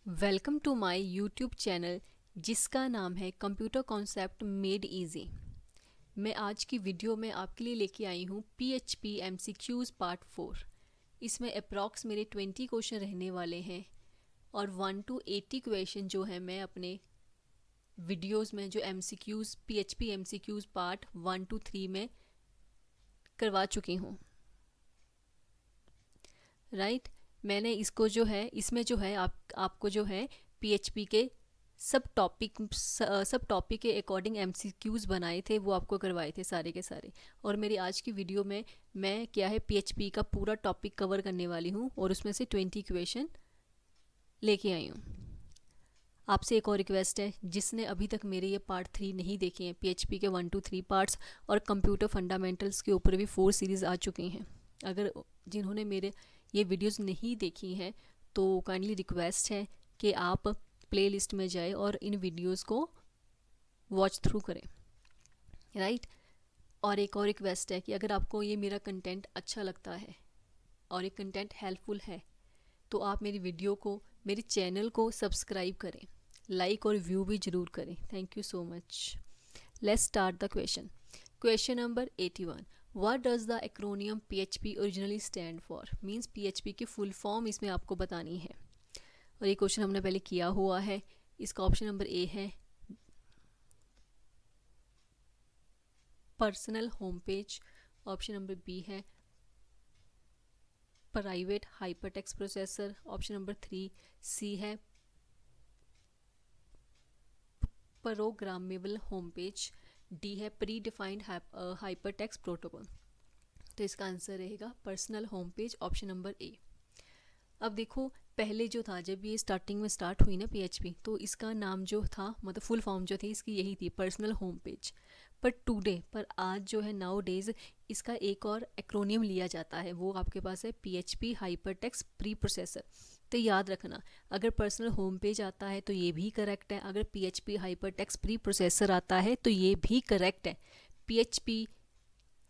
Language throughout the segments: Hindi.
Welcome to my YouTube channel जिसका नाम है कंप्यूटर कॉन्सेप्ट मेड इजी। मैं आज की वीडियो में आपके लिए लेके आई हूँ PHP MCQs पार्ट 4। इसमें अप्रॉक्स मेरे 20 क्वेश्चन रहने वाले हैं और 1 to 80 क्वेश्चन जो है मैं अपने वीडियोस में जो MCQs PHP MCQs part 1 to 3 में करवा चुकी हूँ। राइट मैंने इसको जो है इसमें जो है आपको जो है PHP के सब टॉपिक के अकॉर्डिंग MCQs बनाए थे, वो आपको करवाए थे सारे के सारे। और मेरी आज की वीडियो में मैं क्या है PHP का पूरा टॉपिक कवर करने वाली हूँ और उसमें से 20 क्वेश्चन लेके आई हूँ। आपसे एक और रिक्वेस्ट है, जिसने अभी तक मेरे ये पार्ट 3 नहीं देखे हैं, PHP के 1 to 3 पार्ट्स और कंप्यूटर फंडामेंटल्स के ऊपर भी 4 सीरीज़ आ चुकी हैं। अगर जिन्होंने मेरे ये वीडियोस नहीं देखी हैं तो काइंडली रिक्वेस्ट है कि आप प्लेलिस्ट में जाएं और इन वीडियोस को वॉच थ्रू करें। राइट और एक और रिक्वेस्ट है कि अगर आपको ये मेरा कंटेंट अच्छा लगता है और ये कंटेंट हेल्पफुल है तो आप मेरी वीडियो को, मेरे चैनल को सब्सक्राइब करें, लाइक और व्यू भी ज़रूर करें। Thank you so much. Let's start the question. Question number 81। What does the acronym PHP originally stand for? Means PHP की फुल फॉर्म इसमें आपको बतानी है और ये क्वेश्चन हमने पहले किया हुआ है। इसका ऑप्शन नंबर ए है personal home page, option number B है private hypertext processor, option number 3 C है प्रोग्रामेबल होम पेज, डी है प्री डिफाइंड हाइपरटेक्स्ट प्रोटोकॉल। तो इसका आंसर रहेगा personal home page, option number A. अब देखो पहले जो था, जब ये स्टार्टिंग में स्टार्ट हुई ना PHP, तो इसका नाम जो था, मतलब फुल फॉर्म जो थी इसकी यही थी, पर्सनल होम पेज। पर आज जो है नाउ डेज इसका एक और एक्रोनियम लिया जाता है, वो आपके पास है PHP हाइपरटेक्स्ट प्री प्रोसेसर। तो याद रखना, अगर पर्सनल होम पेज आता है तो ये भी करेक्ट है, अगर PHP हाइपरटेक्स्ट प्री प्रोसेसर आता है तो ये भी करेक्ट है। PHP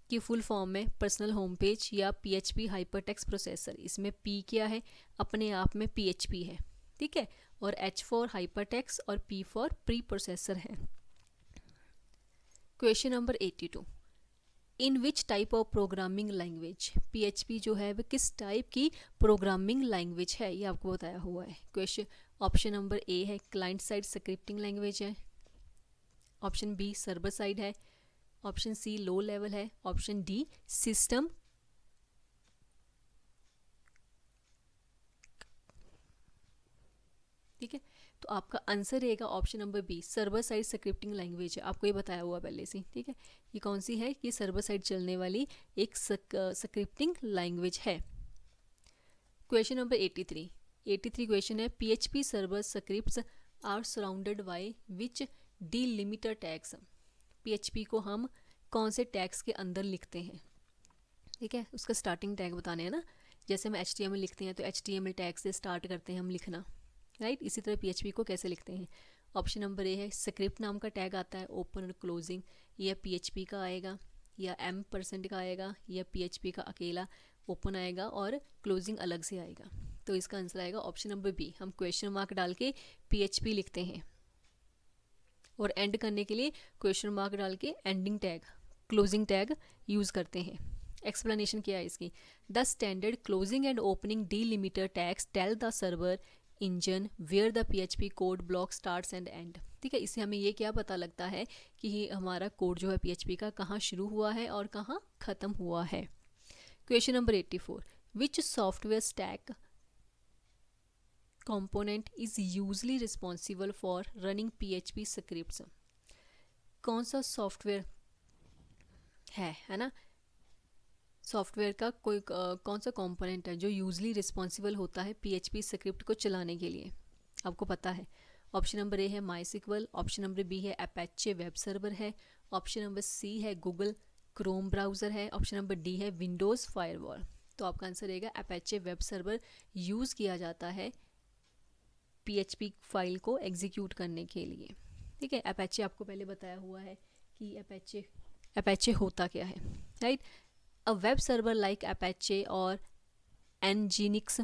की फुल फॉर्म में पर्सनल होम पेज या PHP हाइपरटेक्स्ट प्रोसेसर। इसमें P क्या है, अपने आप में PHP है, ठीक है, और H फॉर हाइपरटेक्स्ट और P फॉर प्री प्रोसेसर है। Question number 82। In which type of programming language PHP जो है वह किस टाइप की प्रोग्रामिंग लैंग्वेज है, ये आपको बताया हुआ है। क्वेश्चन ऑप्शन नंबर ए है क्लाइंट साइड स्क्रिप्टिंग लैंग्वेज है, ऑप्शन बी सर्वर साइड है, ऑप्शन सी लो लेवल है, ऑप्शन डी सिस्टम। ठीक है, तो आपका आंसर रहेगा option number B, server side scripting language है। आपको ये बताया हुआ पहले से, ठीक है। ये कौन सी है, ये सर्वर साइड चलने वाली एक स्क्रिप्टिंग लैंग्वेज है। क्वेश्चन नंबर 83 क्वेश्चन है PHP server scripts are surrounded by which delimiter tags. PHP को हम कौन से टैग्स के अंदर लिखते हैं, ठीक है, उसका स्टार्टिंग टैग बताने हैं ना। जैसे हम HTML लिखते हैं तो HTML टैग से स्टार्ट करते हैं हम लिखना, राइट। इसी तरह PHP को कैसे लिखते हैं। ऑप्शन नंबर ए है स्क्रिप्ट नाम का टैग आता है, ओपन और क्लोजिंग, या PHP का आएगा, या M% का आएगा, या PHP का अकेला ओपन आएगा और क्लोजिंग अलग से आएगा। तो इसका आंसर आएगा ऑप्शन नंबर बी, हम क्वेश्चन मार्क डाल के PHP लिखते हैं और एंड करने के लिए क्वेश्चन मार्क डाल के ending tag, closing tag use करते हैं। एक्सप्लेनेशन क्या है इसकी, the standard closing and opening delimiter tags tell the server engine where the PHP code block starts and end. ठीक है, इससे हमें ये क्या पता लगता है कि हमारा कोड जो है PHP का कहाँ शुरू हुआ है और कहाँ ख़त्म हुआ है। Question number 84। Which software stack component is usually responsible for running PHP scripts। कौन सा सॉफ्टवेयर है ना, सॉफ्टवेयर का कोई कौन सा कंपोनेंट है जो यूजली रिस्पॉन्सिबल होता है PHP स्क्रिप्ट को चलाने के लिए, आपको पता है। ऑप्शन नंबर ए है MySQL, ऑप्शन नंबर बी है Apache वेब सर्वर है, ऑप्शन नंबर सी है गूगल क्रोम ब्राउज़र है, ऑप्शन नंबर डी है विंडोज़ फायरवॉल। तो आपका आंसर रहेगा Apache वेब सर्वर यूज़ किया जाता है PHP फाइल को एग्जीक्यूट करने के लिए, ठीक है। Apache आपको पहले बताया हुआ है कि Apache होता क्या है, right. A web server like Apache or Nginx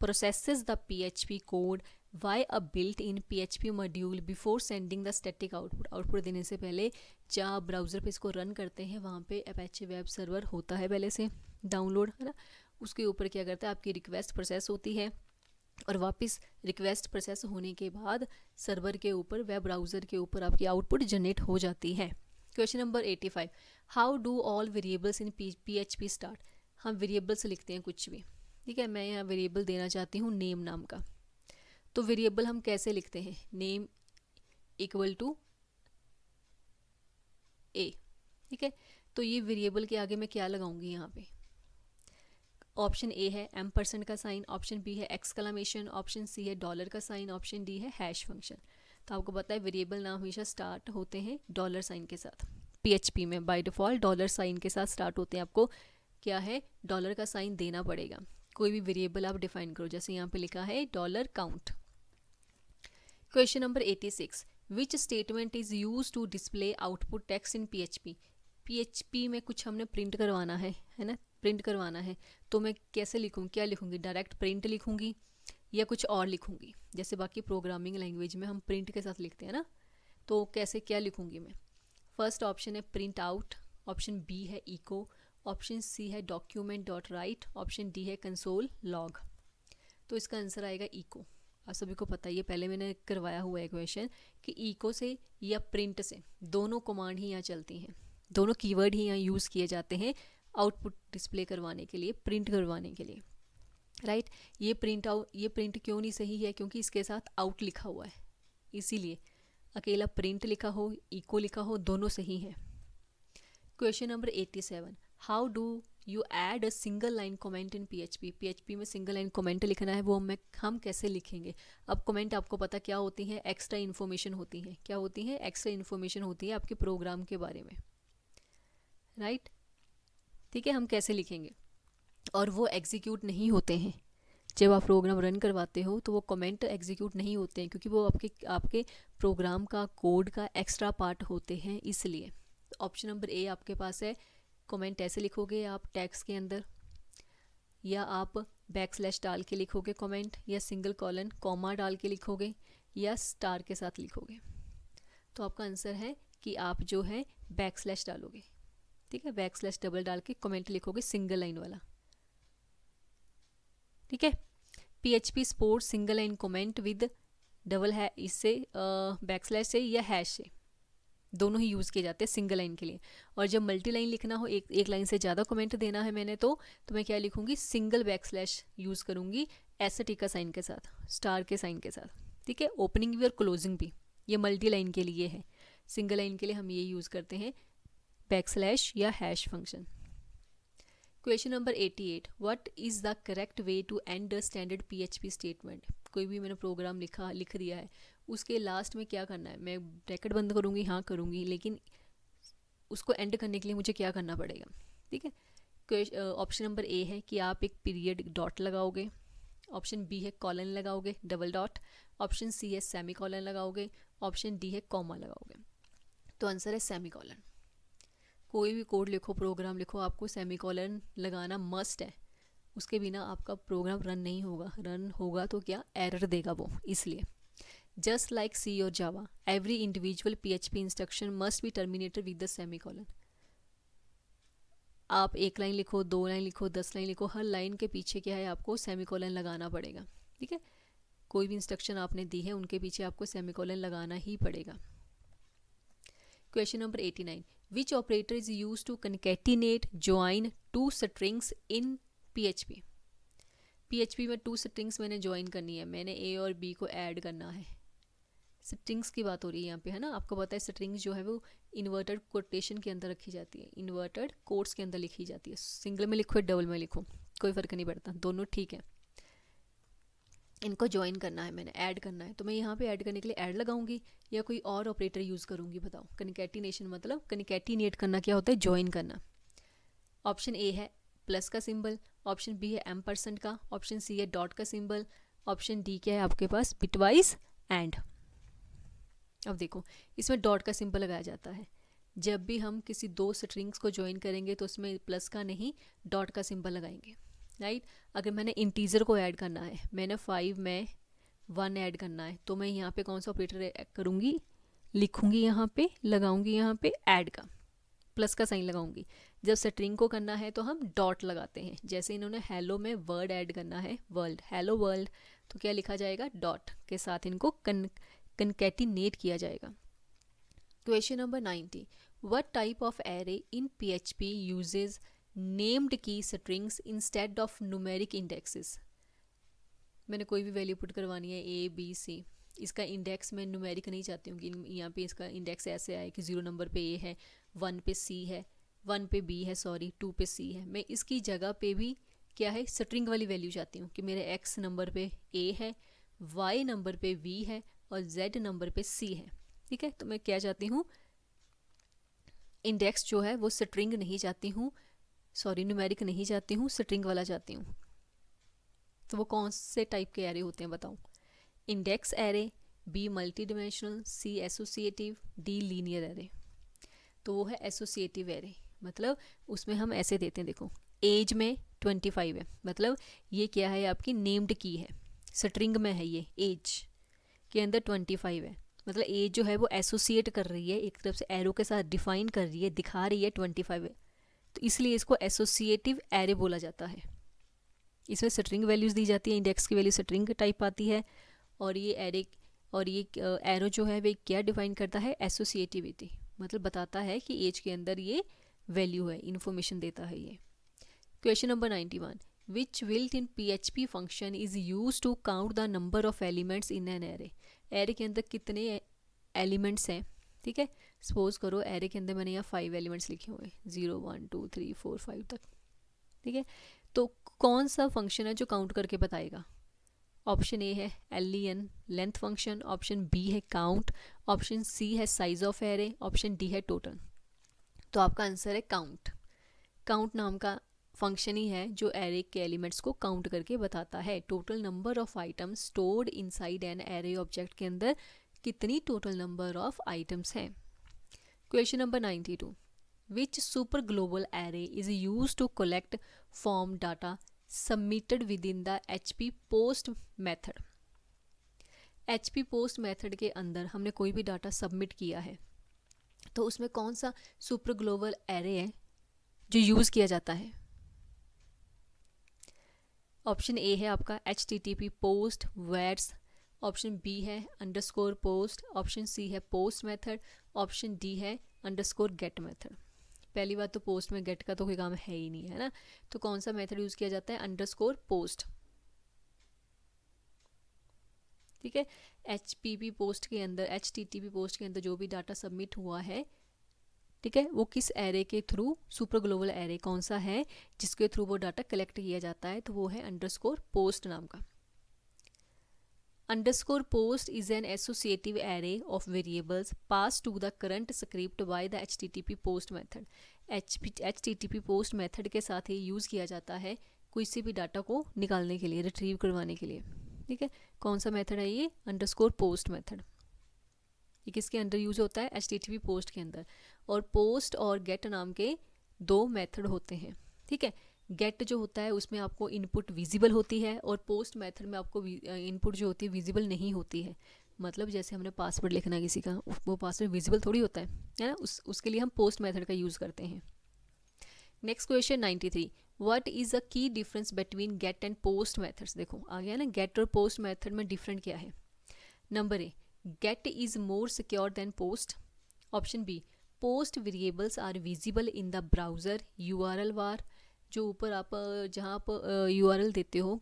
processes the PHP code via a built-in PHP module before sending the static output. Output देने से पहले जहाँ आप ब्राउज़र पे इसको रन करते हैं वहाँ पे अपेचे वेब सर्वर होता है पहले से डाउनलोड, है ना। उसके ऊपर क्या करता है, आपकी रिक्वेस्ट प्रोसेस होती है और वापस रिक्वेस्ट प्रोसेस होने के बाद सर्वर के ऊपर, वेब ब्राउज़र के ऊपर आपकी आउटपुट जनरेट हो जाती है। Question number 85, how do all variables in PHP start. हम वेरिएबल्स लिखते हैं कुछ भी, ठीक है। मैं यहाँ वेरिएबल देना चाहती हूँ नेम नाम का, तो वेरिएबल हम कैसे लिखते हैं, नेम इक्वल टू ए, ठीक है। तो ये वेरिएबल के आगे मैं क्या लगाऊंगी यहाँ पे, ऑप्शन ए है %% का साइन, ऑप्शन बी है एक्सक्लेमेशन, ऑप्शन सी है डॉलर का साइन, ऑप्शन डी है हैश फंक्शन। तो आपको पता है वेरिएबल नाम हमेशा स्टार्ट होते हैं डॉलर साइन के साथ। PHP में बाय डिफ़ॉल्ट डॉलर साइन के साथ स्टार्ट होते हैं, आपको क्या है, डॉलर का साइन देना पड़ेगा। कोई भी वेरिएबल आप डिफाइन करो, जैसे यहाँ पे लिखा है $count. Question number 86, which statement is use to display output text in PHP। PHP में कुछ हमने प्रिंट करवाना है ना, प्रिंट करवाना है, तो मैं कैसे लिखूँ, क्या लिखूँगी, डायरेक्ट प्रिंट लिखूँगी या कुछ और लिखूँगी। जैसे बाकी प्रोग्रामिंग लैंग्वेज में हम प्रिंट के साथ लिखते हैं ना, तो कैसे क्या लिखूँगी मैं। फर्स्ट ऑप्शन है प्रिंट आउट, ऑप्शन बी है इको, ऑप्शन सी है document dot right, option D है कंसोल लॉग। तो इसका आंसर आएगा इको। आप सभी को पता ही है, पहले मैंने करवाया हुआ है क्वेश्चन कि इको से या प्रिंट से, दोनों कमांड ही यहाँ चलती हैं, दोनों कीवर्ड ही यहाँ यूज़ किए जाते हैं आउटपुट डिस्प्ले करवाने के लिए, प्रिंट करवाने के लिए, राइट। ये प्रिंट क्यों नहीं सही है, क्योंकि इसके साथ आउट लिखा हुआ है, इसीलिए अकेला प्रिंट लिखा हो, इको लिखा हो, दोनों सही हैं। Question number 87, how do you add a single line comment in PHP में सिंगल लाइन कमेंट लिखना है, वो हम कैसे लिखेंगे। अब कमेंट आपको पता क्या होती है, एक्स्ट्रा इन्फॉर्मेशन होती है। क्या होती है, एक्स्ट्रा इन्फॉर्मेशन होती है आपके प्रोग्राम के बारे में, राइट, ठीक है। हम कैसे लिखेंगे, और वो एग्जीक्यूट नहीं होते हैं जब आप प्रोग्राम रन करवाते हो, तो वो कमेंट एग्जीक्यूट नहीं होते हैं, क्योंकि वो आपके प्रोग्राम का कोड का एक्स्ट्रा पार्ट होते हैं, इसलिए। ऑप्शन नंबर ए आपके पास है, कमेंट ऐसे लिखोगे आप टैक्स के अंदर, या आप बैकस्लैश डाल के लिखोगे कमेंट, या सिंगल कॉलन कॉमा डाल के लिखोगे, या स्टार के साथ लिखोगे। तो आपका आंसर है कि आप जो है बैकस्लैश डालोगे, ठीक है, बैकस्लैश डबल डाल के कमेंट लिखोगे, सिंगल लाइन वाला, ठीक है। PHP sport single line comment with double है, इससे बैकस्लैश से या हैश से, दोनों ही यूज़ किए जाते हैं सिंगल लाइन के लिए। और जब मल्टी लाइन लिखना हो, एक लाइन से ज़्यादा कमेंट देना है मैंने, तो मैं क्या लिखूँगी, सिंगल बैकस्लैश यूज़ करूँगी एसटी का साइन के साथ, स्टार के साइन के साथ, ठीक है। ओपनिंग भी और क्लोजिंग भी, ये मल्टी लाइन के लिए है। सिंगल लाइन के लिए हम ये यूज़ करते हैं बैकस्लैश या hash function. Question number 88, what is the correct way to end the standard PHP statement. कोई भी मैंने प्रोग्राम लिख दिया है, उसके लास्ट में क्या करना है, मैं ब्रैकेट बंद करूँगी, हाँ करूँगी, लेकिन उसको एंड करने के लिए मुझे क्या करना पड़ेगा, ठीक है। ऑप्शन नंबर ए है कि आप एक पीरियड डॉट लगाओगे, ऑप्शन बी है कॉलन लगाओगे डबल डॉट, ऑप्शन सी है सेमी कॉलन लगाओगे, ऑप्शन डी है कॉमा लगाओगे। तो आंसर है सेमी कॉलन। कोई भी कोड लिखो, प्रोग्राम लिखो, आपको सेमी कॉलन लगाना मस्ट है, उसके बिना आपका प्रोग्राम रन नहीं होगा। रन होगा तो क्या, एरर देगा वो, इसलिए। जस्ट लाइक सी और Java, every individual PHP instruction must be terminated with the semi colon. आप एक लाइन लिखो, 2 लाइन लिखो, 10 लाइन लिखो, हर लाइन के पीछे क्या है, आपको सेमी कॉलन लगाना पड़ेगा, ठीक है। कोई भी इंस्ट्रक्शन आपने दी है, उनके पीछे आपको सेमी कॉलन लगाना ही पड़ेगा। Question number 89, which operator is use to concatenate join 2 strings in PHP में 2 स्ट्रिंग्स मैंने ज्वाइन करनी है, मैंने A और B को ऐड करना है। स्ट्रिंग्स की बात हो रही है यहाँ पे, है ना। आपको पता है स्ट्रिंग्स जो है वो इन्वर्टेड कोटेशन के अंदर रखी जाती है, इन्वर्टेड कोट्स के अंदर लिखी जाती है। सिंगल में लिखो या डबल में लिखो, कोई फ़र्क नहीं पड़ता, दोनों ठीक है। इनको ज्वाइन करना है, मैंने ऐड करना है, तो मैं यहाँ पे ऐड करने के लिए ऐड लगाऊंगी या कोई और ऑपरेटर यूज़ करूँगी, बताओ। कनकैटिनेशन मतलब कनकैटिनेट करना क्या होता है, ज्वाइन करना। ऑप्शन ए है प्लस का सिंबल, ऑप्शन बी है %, का ऑप्शन सी है डॉट का सिंबल, ऑप्शन डी क्या है आपके पास, बिटवाइज एंड। अब देखो, इसमें डॉट का सिंबल लगाया जाता है। जब भी हम किसी 2 स्ट्रिंग्स को ज्वाइन करेंगे तो उसमें प्लस का नहीं डॉट का सिंबल लगाएंगे, राइट। अगर मैंने इंटीजर को ऐड करना है, मैंने 5 में 1 ऐड करना है, तो मैं यहाँ पे कौन सा ऑपरेटर करूँगी, लिखूँगी यहाँ पे, लगाऊँगी यहाँ पे ऐड का, प्लस का साइन लगाऊंगी। जब स्ट्रिंग को करना है तो हम डॉट लगाते हैं। जैसे इन्होंने हेलो में वर्ड ऐड करना है, वर्ल्ड, हेलो वर्ल्ड, तो क्या लिखा जाएगा, डॉट के साथ इनको कनकैटिनेट किया जाएगा। Question number 90, what type of array in PHP uses named key strings instead of numeric indexes. मैंने कोई भी वैल्यू पुट करवानी है ABC, इसका इंडेक्स मैं न्यूमेरिक नहीं चाहती हूँ कि यहाँ पे इसका इंडेक्स ऐसे आए कि 0 नंबर पे A है, 1 पे C है, 1 पे B है, सॉरी 2 पे C है। मैं इसकी जगह पे भी क्या है, स्ट्रिंग वाली वैल्यू चाहती हूँ कि मेरे X नंबर पे A है, Y नंबर पे V है और Z नंबर पे C है। ठीक है, तो मैं क्या चाहती हूँ, इंडेक्स जो है वो स्ट्रिंग नहीं चाहती हूँ, सॉरी न्यूमेरिक नहीं चाहती हूँ, स्ट्रिंग वाला चाहती हूँ। तो वो कौन से टाइप के एरे होते हैं बताऊँ, index array, B multi dimensional, C associative, D linear array. तो वो है एसोसिएटिव एरे, मतलब उसमें हम ऐसे देते हैं, देखो एज में 25 है, मतलब ये क्या है, आपकी नेम्ड की है, स्ट्रिंग में है, ये एज के अंदर 25 है, मतलब एज जो है वो एसोसिएट कर रही है, एक तरफ से एरो के साथ डिफाइन कर रही है, दिखा रही है 25 है, तो इसलिए इसको एसोसिएटिव एरे बोला जाता है। इसमें स्ट्रिंग वैल्यूज़ दी जाती है, इंडेक्स की वैल्यू स्ट्रिंग टाइप आती है, और ये एरे और ये एरो जो है वे क्या डिफाइन करता है, एसोसिएटिविटी, मतलब बताता है कि एज के अंदर ये वैल्यू है, इन्फॉर्मेशन देता है ये। Question number 91, which built in PHP function is use to count the number of elements in an array. Array के अंदर कितने एलिमेंट्स हैं, ठीक है, सपोज करो एरे के अंदर मैंने यहाँ 5 एलिमेंट्स लिखे हुए हैं, 0 1 2 3 4 5 तक, ठीक है, तो कौन सा फंक्शन है जो काउंट करके बताएगा। ऑप्शन ए है len length function, option B है काउंट, ऑप्शन सी है size of array, option D है टोटल। तो आपका आंसर है काउंट। काउंट नाम का फंक्शन ही है जो एरे के एलिमेंट्स को काउंट करके बताता है, total number of items stored inside an array object के अंदर कितनी टोटल नंबर ऑफ आइटम्स हैं। Question number 92, which super global array is use to collect form data submitted with in the HP post method. HP post method के अंदर हमने कोई भी डाटा सबमिट किया है, तो उसमें कौन सा सुपर ग्लोबल एरे है जो यूज़ किया जाता है। ऑप्शन ए है आपका HTTP post vets, option B है अंडरस्कोर पोस्ट, ऑप्शन सी है पोस्ट मेथड, ऑप्शन डी है अंडरस्कोर गेट मेथड। पहली बात तो पोस्ट में गेट का तो कोई काम है ही नहीं, है ना, तो कौन सा मेथड यूज़ किया जाता है, अंडरस्कोर पोस्ट। ठीक है, HPP पोस्ट के अंदर, HTTP पोस्ट के अंदर जो भी डाटा सबमिट हुआ है, ठीक है, वो किस एरे के थ्रू, सुपर ग्लोबल एरे कौन सा है जिसके थ्रू वो डाटा कलेक्ट किया जाता है, तो वो है अंडरस्कोर पोस्ट नाम का। Underscore post is an associative array of variables passed to the current script by the HTTP post method। HTTP post method के साथ ही यूज़ किया जाता है किसी भी डाटा को निकालने के लिए, रिट्रीव करवाने के लिए। ठीक है, कौन सा मेथड है ये, अंडरस्कोर पोस्ट मेथड। ये किसके अंदर यूज़ होता है, HTTP पोस्ट के अंदर। और पोस्ट और गेट नाम के 2 मेथड होते हैं। ठीक है, गेट जो होता है उसमें आपको इनपुट विजिबल होती है, और पोस्ट मेथड में आपको इनपुट जो होती है विजिबल नहीं होती है। मतलब जैसे हमने पासवर्ड लिखना है किसी का, वो पासवर्ड विजिबल थोड़ी होता है ना, उसके लिए हम पोस्ट मेथड का यूज़ करते हैं। Next question 93, what is a key difference between get and post methods. देखो आ गया ना, गेट और पोस्ट मेथड में डिफरेंट क्या है। Number A, get is more secure than post. Option B, post variables are visible in the browser URL bar. जो ऊपर आप जहाँ आप URL देते हो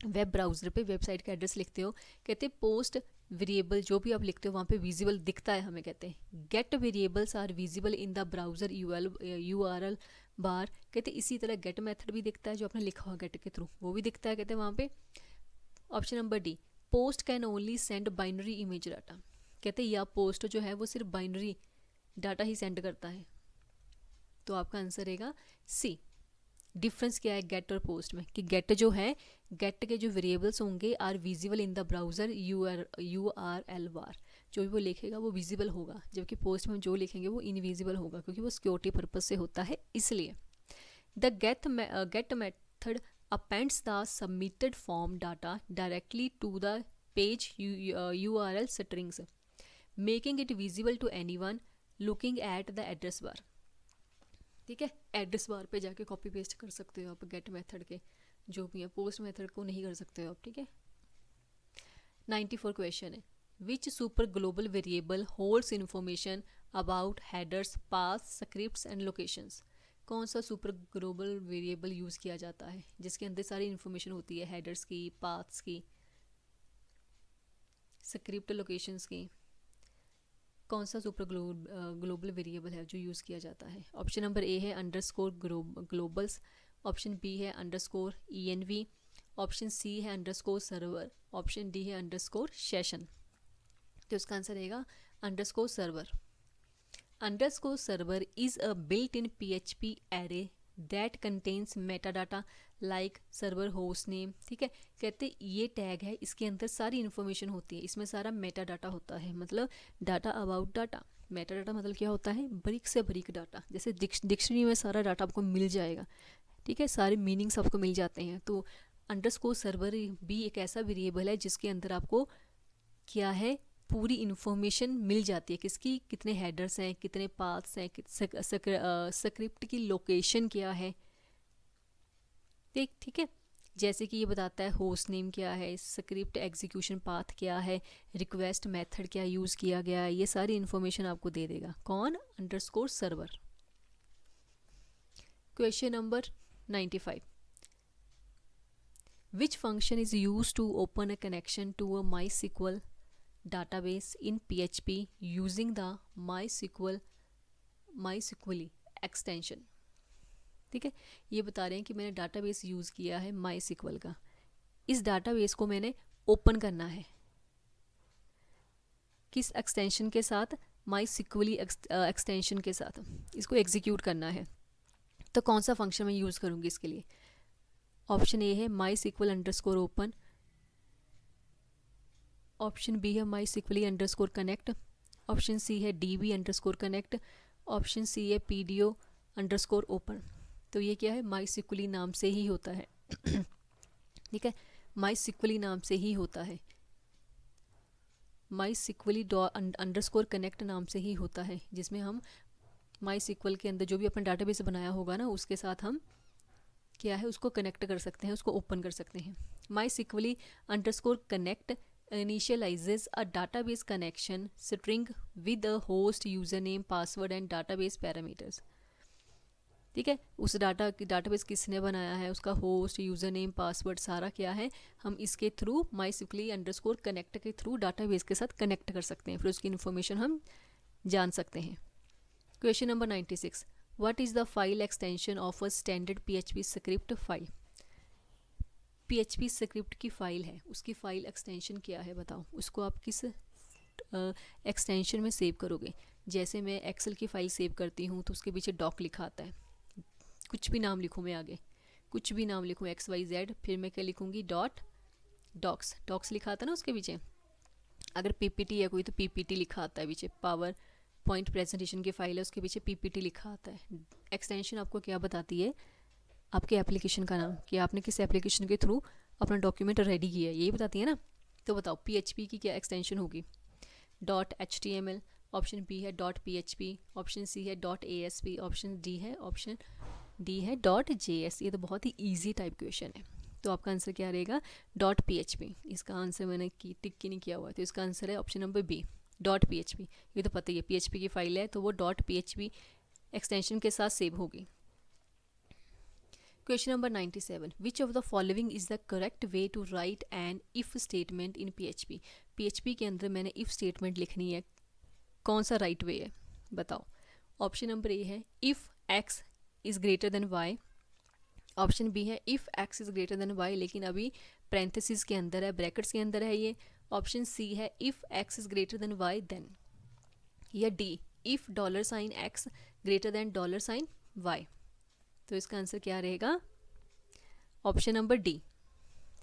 वेब ब्राउज़र पे, वेबसाइट का एड्रेस लिखते हो, कहते हैं पोस्ट वेरिएबल जो भी आप लिखते हो वहाँ पे विजिबल दिखता है हमें, कहते हैं get variables are visible in the browser URL bar. कहते हैं इसी तरह गेट मेथड भी दिखता है, जो आपने लिखा हुआ गेट के थ्रू वो भी दिखता है, कहते हैं वहाँ पे। Option number D, post can only send binary image data. कहते हैं या पोस्ट जो है वो सिर्फ बाइनरी डाटा ही सेंड करता है। तो आपका आंसर रहेगा सी। डिफरेंस क्या है गेट और पोस्ट में, कि गेट जो है, गेट के जो वेरिएबल्स होंगे are visible in the browser URL bar. जो भी वो लिखेगा वो विजिबल होगा, जबकि पोस्ट में जो लिखेंगे वो इनविजिबल होगा, क्योंकि वो सिक्योरिटी पर्पज से होता है इसलिए। The get method appends the submitted form data directly to the page URL strings, making it visible to anyone looking at the address bar. ठीक है, एड्रेस बार पे जाके कॉपी पेस्ट कर सकते हो आप गेट मेथड के जो भी है, पोस्ट मेथड को नहीं कर सकते हो आप, ठीक है। 94 क्वेश्चन है, which super global variable holds information about headers, paths, scripts and locations. कौन सा सुपर ग्लोबल वेरिएबल यूज़ किया जाता है जिसके अंदर सारी इन्फॉर्मेशन होती है, हेडर्स की, पाथ्स की, स्क्रिप्ट, लोकेशंस की। कौन सा सुपर ग्लोबल वेरिएबल है जो यूज़ किया जाता है? ऑप्शन नंबर ए है अंडरस्कोर ग्लोबल्स, ऑप्शन बी है अंडरस्कोर ENV, ऑप्शन सी है अंडरस्कोर सर्वर, ऑप्शन डी है अंडरस्कोर सेशन। तो इसका आंसर रहेगा underscore server. Underscore server is a built in PHP array that contains Meta data like server host name. ठीक है, कहते ये टैग है, इसके अंदर सारी इन्फॉर्मेशन होती है, इसमें सारा मेटा डाटा होता है, मतलब data about data. Meta data मतलब क्या होता है? बारीक से बारीक डाटा, जैसे डिक्शनरी में सारा डाटा आपको मिल जाएगा, ठीक है, सारे मीनिंग्स आपको मिल जाते हैं। तो अंडरस्कोर सर्वर भी एक ऐसा वेरिएबल है जिसके अंदर आपको क्या है, पूरी इन्फॉर्मेशन मिल जाती है। किसकी? कितने हेडर्स हैं, कितने पाथ्स हैं, स्क्रिप्ट की लोकेशन क्या है, ठीक है। जैसे कि ये बताता है होस्ट नेम क्या है, स्क्रिप्ट एग्जीक्यूशन पाथ क्या है, रिक्वेस्ट मेथड क्या यूज़ किया गया है, ये सारी इन्फॉर्मेशन आपको दे देगा। कौन? Underscore server. Question number 95, which function is use to open a connection to a MySQL database in PHP using the MySQL extension। ठीक है, ये बता रहे हैं कि मैंने डाटाबेस यूज़ किया है MySQL का, इस डाटाबेस को मैंने ओपन करना है किस एक्सटेंशन के साथ? MySQL एक्सटेंशन के साथ इसको एग्जीक्यूट करना है। तो कौन सा फंक्शन मैं यूज़ करूँगी इसके लिए? ऑप्शन ए है MySQL_open, ऑप्शन बी है MySQL_connect, ऑप्शन सी है DB_connect, ऑप्शन सी है PDO_open। तो ये क्या है? MySQL नाम से ही होता है ठीक है, MySQL नाम से ही होता है, MySQL_connect नाम से ही होता है, जिसमें हम MySQL के अंदर जो भी अपना डाटाबेस बनाया होगा ना, उसके साथ हम क्या है, उसको कनेक्ट कर सकते हैं, उसको ओपन कर सकते हैं। MySQL_connect initializes a database connection string with a host username, password and database parameters। ठीक है, उस डाटाबेस किसने बनाया है, उसका होस्ट, यूज़र नेम, पासवर्ड सारा क्या है, हम इसके थ्रू MySQL_connect के थ्रू डाटाबेस के साथ कनेक्ट कर सकते हैं, फिर उसकी इन्फॉर्मेशन हम जान सकते हैं। Question number 96, what is the file extension of a standard PHP script file? PHP script की फ़ाइल है, उसकी फ़ाइल एक्सटेंशन क्या है बताओ, उसको आप किस एक्सटेंशन में सेव करोगे? जैसे मैं एक्सेल की फ़ाइल सेव करती हूँ तो उसके पीछे डॉक लिखा आता है, कुछ भी नाम लिखूँ मैं आगे, कुछ भी नाम लिखूँ XYZ, फिर मैं क्या लिखूँगी? डॉक्स लिखा आता है ना उसके पीछे। अगर PPT है कोई तो PPT लिखा आता है पीछे, पावर पॉइंट प्रेजेंटेशन की फ़ाइल है उसके पीछे PPT लिखा आता है। एक्सटेंशन आपको क्या बताती है? आपके एप्लीकेशन का नाम, कि आपने किस एप्लीकेशन के थ्रू अपना डॉक्यूमेंट रेडी किया है, यही बताती है ना। तो बताओ PHP की क्या एक्सटेंशन होगी? .html, ऑप्शन बी है .php, ऑप्शन सी है .asp, ऑप्शन डी है .js। ये तो बहुत ही ईजी टाइप क्वेश्चन है, तो आपका आंसर क्या रहेगा? .php। इसका आंसर मैंने टिक की नहीं किया हुआ है, तो इसका आंसर है ऑप्शन नंबर बी, .php। ये तो पता ही है PHP की फ़ाइल है, तो वो .php एक्सटेंशन के साथ सेव होगी। Question number 97, which of the following is the correct way to write an if statement in PHP? PHP के अंदर मैंने if statement लिखनी है, कौन सा right way है बताओ? ऑप्शन नंबर ए है if x is greater than y, option B है if x is greater than y, लेकिन अभी parenthesis के अंदर है, ब्रैकेट्स के अंदर है ये, ऑप्शन सी है if x is greater than y then, या D if $x greater than $y। तो इसका आंसर क्या रहेगा? Option number D.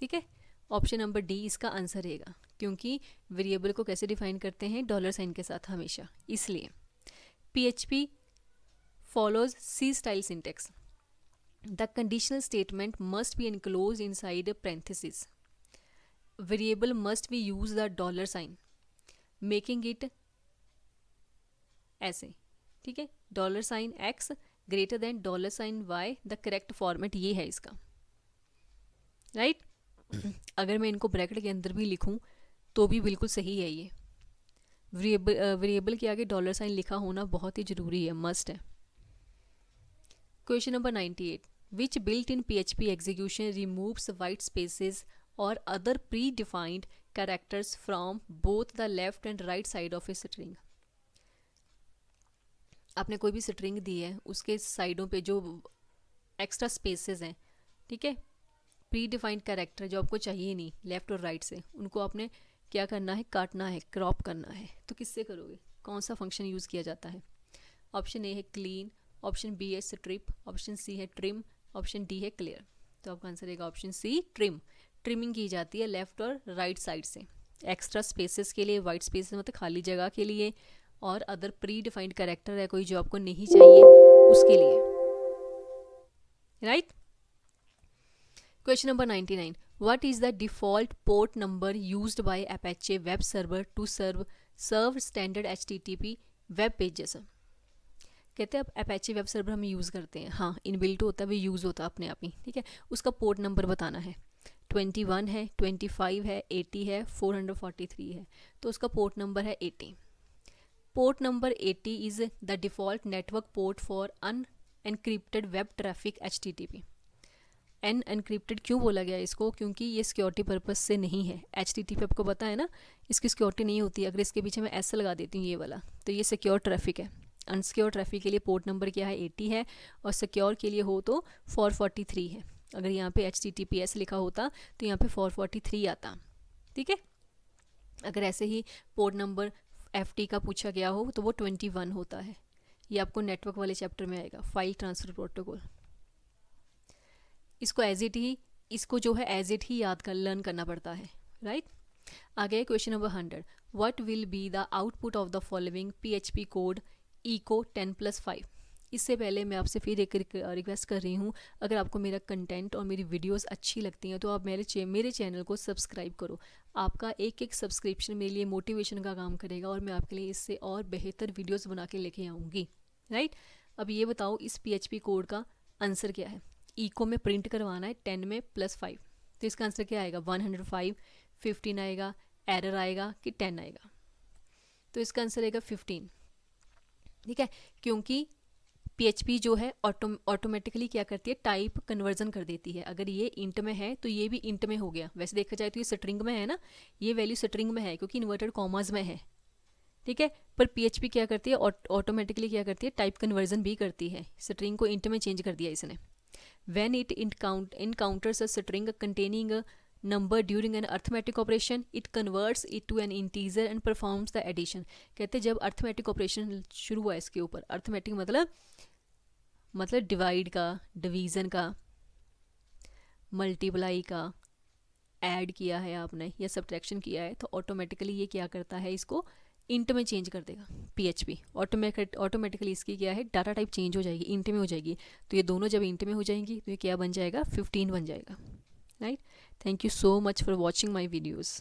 ठीक है, ऑप्शन नंबर डी इसका आंसर रहेगा, क्योंकि वेरिएबल को कैसे डिफाइन करते हैं? $साइन के साथ हमेशा, इसलिए PHP follows C style syntax. The conditional statement must be enclose inside parenthesis. Variable must be use the dollar sign, making it ऐसे, ठीक है, dollar sign x greater than dollar sign y, the correct format ये है इसका, राइट अगर मैं इनको ब्रैकेट के अंदर भी लिखूं तो भी बिल्कुल सही है ये। वेरिएबल के आगे डॉलर साइन लिखा होना बहुत ही ज़रूरी है, मस्ट है। Question number 98, which built in PHP execution removes white spaces और other pre defined characters from both the left and right side of a string. आपने कोई भी स्ट्रिंग दी है, उसके साइडों पे जो एक्स्ट्रा स्पेसेस हैं, ठीक है, प्री डिफाइंड कैरेक्टर जो आपको चाहिए नहीं लेफ़्ट और राइट से, उनको आपने क्या करना है, काटना है, क्रॉप करना है। तो किससे करोगे, कौन सा फंक्शन यूज़ किया जाता है? ऑप्शन ए है क्लीन, ऑप्शन बी है स्ट्रिप, ऑप्शन सी है ट्रिम, ऑप्शन डी है क्लियर। तो आपका आंसर रहेगा ऑप्शन सी ट्रिम। ट्रिमिंग की जाती है लेफ़्ट और राइट साइड से, एक्स्ट्रा स्पेसेस के लिए, वाइट स्पेसेस मतलब खाली जगह के लिए, और अदर प्री डिफाइंड कैरेक्टर है कोई जो आपको नहीं चाहिए उसके लिए, right. Question number 99, what is the default port number used by Apache web server to serve standard HTTP web pages. कहते हैं अब अपेचे वेब सर्वर हम यूज़ करते हैं, हाँ इनबिल्ट होता है, वो यूज़ होता है अपने आप ही, ठीक है। उसका पोर्ट नंबर बताना है, 21 है, 25 है, 80 है, 443 है। तो उसका पोर्ट नंबर है 80। Port number 80 is the default network port for unencrypted web traffic HTTP। Unencrypted क्यों बोला गया इसको, क्योंकि ये सिक्योरिटी पर्पस से नहीं है। HTTP आपको पता है ना, इसकी सिक्योरिटी नहीं होती। अगर इसके पीछे मैं ऐसा लगा देती हूँ ये वाला, तो ये सिक्योर ट्रैफिक है। अनसिक्योर ट्रैफिक के लिए पोर्ट नंबर क्या है, 80 है, और सिक्योर के लिए हो तो 443 है। अगर यहाँ पे HTTPS लिखा होता तो यहाँ पे 443 आता, ठीक है। अगर ऐसे ही पोर्ट नंबर FT का पूछा गया हो तो वो 21 होता है। ये आपको नेटवर्क वाले चैप्टर में आएगा, फाइल ट्रांसफ़र प्रोटोकॉल। इसको एज इट ही, इसको जो है एज इट ही याद कर लर्न करना पड़ता है, राइट। आगे question number 100, what will be the output of the following PHP code echo 10+5। इससे पहले मैं आपसे फिर एक रिक्वेस्ट कर रही हूँ, अगर आपको मेरा कंटेंट और मेरी वीडियोस अच्छी लगती हैं तो आप मेरे चैनल को सब्सक्राइब करो। आपका एक एक सब्सक्रिप्शन मेरे लिए मोटिवेशन का काम करेगा और मैं आपके लिए इससे और बेहतर वीडियोस बना के लेके आऊँगी, राइट। अब ये बताओ इस PHP कोड का आंसर क्या है। इको में प्रिंट करवाना है 10 में +5, तो इसका आंसर क्या आएगा, 105, 15 आएगा, एरर आएगा कि 10 आएगा। तो इसका आंसर आएगा 15, ठीक है, क्योंकि PHP जो है ऑटोमेटिकली क्या करती है, टाइप कन्वर्जन कर देती है। अगर ये इंट में है तो ये भी इंट में हो गया। वैसे देखा जाए तो ये स्ट्रिंग में है ना, ये वैल्यू स्ट्रिंग में है क्योंकि इन्वर्टेड कॉमास में है, ठीक है। पर PHP क्या करती है, ऑटोमेटिकली क्या करती है, टाइप कन्वर्जन भी करती है। स्ट्रिंग को इंट में चेंज कर दिया इसने। When it encounters a string containing a number during an arithmetic operation, it converts it to an integer and performs the addition। कहते हैं जब अर्थमेटिक ऑपरेशन शुरू हुआ इसके ऊपर, अर्थमेटिक मतलब डिवाइड का, डिवीज़न का, मल्टीप्लाई का, ऐड किया है आपने या सब्ट्रैक्शन किया है, तो ऑटोमेटिकली ये क्या करता है, इसको इंट में चेंज कर देगा PHP। ऑटोमेटिकली इसकी क्या है, डाटा टाइप चेंज हो जाएगी, इंट में हो जाएगी। तो ये दोनों जब इंट में हो जाएंगी तो ये क्या बन जाएगा, 15 बन जाएगा, right. Thank you so much for watching my videos.